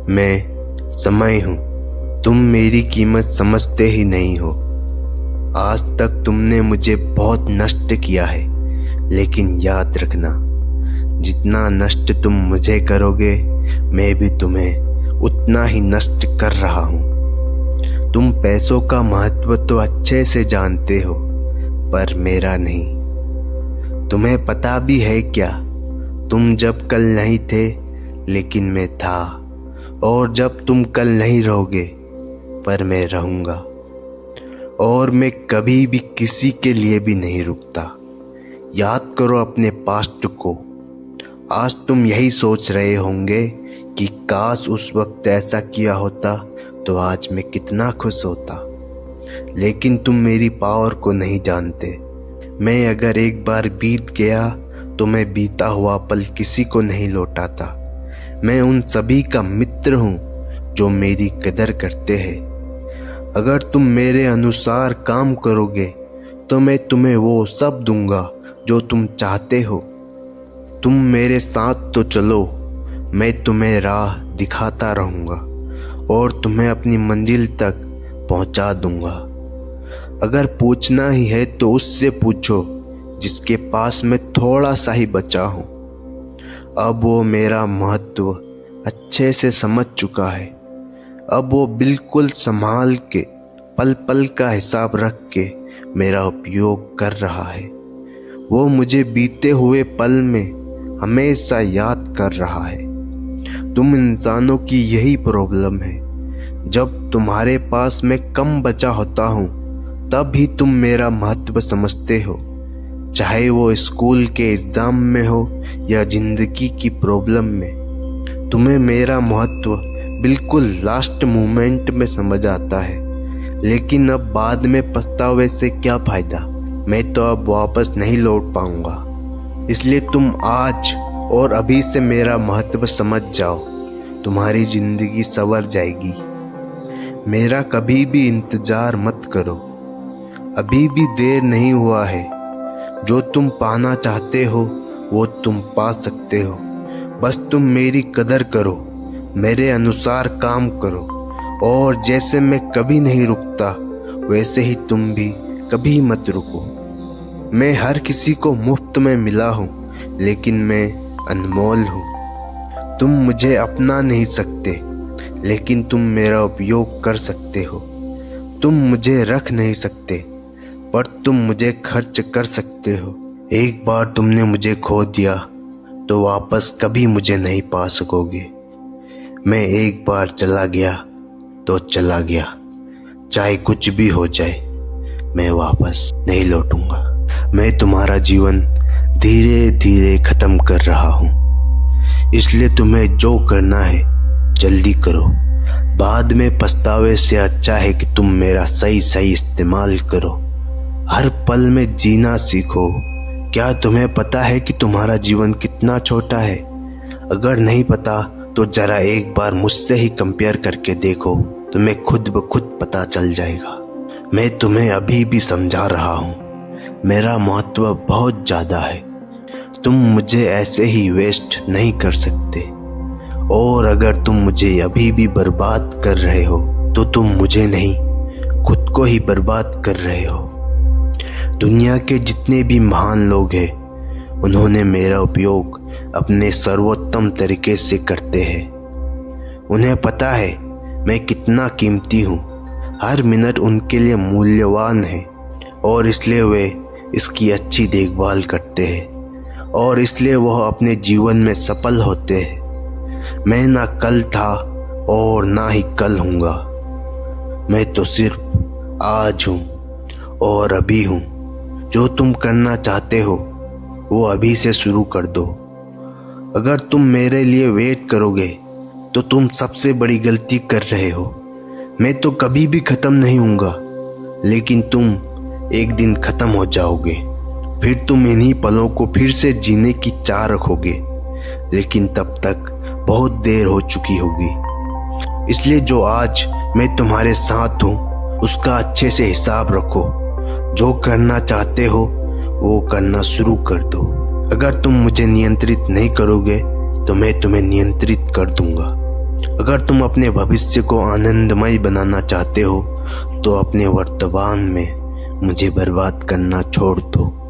मैं समय हूँ, तुम मेरी कीमत समझते ही नहीं हो। आज तक तुमने मुझे बहुत नष्ट किया है, लेकिन याद रखना, जितना नष्ट तुम मुझे करोगे मैं भी तुम्हें उतना ही नष्ट कर रहा हूँ। तुम पैसों का महत्व तो अच्छे से जानते हो, पर मेरा नहीं। तुम्हें पता भी है क्या, तुम जब कल नहीं थे लेकिन मैं था, और जब तुम कल नहीं रहोगे पर मैं रहूँगा। और मैं कभी भी किसी के लिए भी नहीं रुकता। याद करो अपने पास्ट को। आज तुम यही सोच रहे होंगे कि काश उस वक्त ऐसा किया होता तो आज मैं कितना खुश होता। लेकिन तुम मेरी पावर को नहीं जानते। मैं अगर एक बार बीत गया तो मैं बीता हुआ पल किसी को नहीं लौटाता। मैं उन सभी का मित्र हूँ जो मेरी कदर करते हैं। अगर तुम मेरे अनुसार काम करोगे तो मैं तुम्हें वो सब दूंगा जो तुम चाहते हो। तुम मेरे साथ तो चलो, मैं तुम्हें राह दिखाता रहूँगा और तुम्हें अपनी मंजिल तक पहुँचा दूंगा। अगर पूछना ही है तो उससे पूछो जिसके पास मैं थोड़ा सा ही बचा हूँ। अब वो मेरा महत्व अच्छे से समझ चुका है। अब वो बिल्कुल संभाल के पल पल का हिसाब रख के मेरा उपयोग कर रहा है। वो मुझे बीते हुए पल में हमेशा याद कर रहा है। तुम इंसानों की यही प्रॉब्लम है। जब तुम्हारे पास मैं कम बचा होता हूँ तब ही तुम मेरा महत्व समझते हो, चाहे वो स्कूल के एग्जाम में हो या जिंदगी की प्रॉब्लम में। तुम्हें मेरा महत्व बिल्कुल लास्ट मोमेंट में समझ आता है, लेकिन अब बाद में पछतावे से क्या फायदा। मैं तो अब वापस नहीं लौट पाऊंगा। इसलिए तुम आज और अभी से मेरा महत्व समझ जाओ, तुम्हारी जिंदगी संवर जाएगी। मेरा कभी भी इंतजार मत करो, अभी भी देर नहीं हुआ है। जो तुम पाना चाहते हो वो तुम पा सकते हो। बस तुम मेरी कदर करो, मेरे अनुसार काम करो, और जैसे मैं कभी नहीं रुकता वैसे ही तुम भी कभी मत रुको। मैं हर किसी को मुफ्त में मिला हूँ, लेकिन मैं अनमोल हूँ। तुम मुझे अपना नहीं सकते, लेकिन तुम मेरा उपयोग कर सकते हो। तुम मुझे रख नहीं सकते, पर तुम मुझे खर्च कर सकते हो। एक बार तुमने मुझे खो दिया तो वापस कभी मुझे नहीं पा सकोगे। मैं एक बार चला गया तो चला गया, चाहे कुछ भी हो जाए, मैं वापस नहीं लौटूंगा। मैं तुम्हारा जीवन धीरे धीरे खत्म कर रहा हूँ, इसलिए तुम्हें जो करना है जल्दी करो। बाद में पछतावे से अच्छा है कि तुम मेरा सही सही इस्तेमाल करो। हर पल में जीना सीखो। क्या तुम्हें पता है कि तुम्हारा जीवन कितना छोटा है? अगर नहीं पता तो जरा एक बार मुझसे ही कंपेयर करके देखो, तुम्हें खुद ब खुद पता चल जाएगा। मैं तुम्हें अभी भी समझा रहा हूँ, मेरा महत्व बहुत ज़्यादा है। तुम मुझे ऐसे ही वेस्ट नहीं कर सकते। और अगर तुम मुझे अभी भी बर्बाद कर रहे हो तो तुम मुझे नहीं, खुद को ही बर्बाद कर रहे हो। दुनिया के जितने भी महान लोग हैं, उन्होंने मेरा उपयोग अपने सर्वोत्तम तरीके से करते हैं। उन्हें पता है मैं कितना कीमती हूँ। हर मिनट उनके लिए मूल्यवान है, और इसलिए वे इसकी अच्छी देखभाल करते हैं, और इसलिए वह अपने जीवन में सफल होते हैं। मैं ना कल था और ना ही कल हूँगा। मैं तो सिर्फ आज हूँ और अभी हूँ। जो तुम करना चाहते हो वो अभी से शुरू कर दो। अगर तुम मेरे लिए वेट करोगे तो तुम सबसे बड़ी गलती कर रहे हो। मैं तो कभी भी ख़त्म नहीं होऊंगा, लेकिन तुम एक दिन ख़त्म हो जाओगे। फिर तुम इन्हीं पलों को फिर से जीने की चाह रखोगे, लेकिन तब तक बहुत देर हो चुकी होगी। इसलिए जो आज मैं तुम्हारे साथ हूँ उसका अच्छे से हिसाब रखो। जो करना चाहते हो वो करना शुरू कर दो। अगर तुम मुझे नियंत्रित नहीं करोगे तो मैं तुम्हें नियंत्रित कर दूंगा। अगर तुम अपने भविष्य को आनंदमय बनाना चाहते हो तो अपने वर्तमान में मुझे बर्बाद करना छोड़ दो।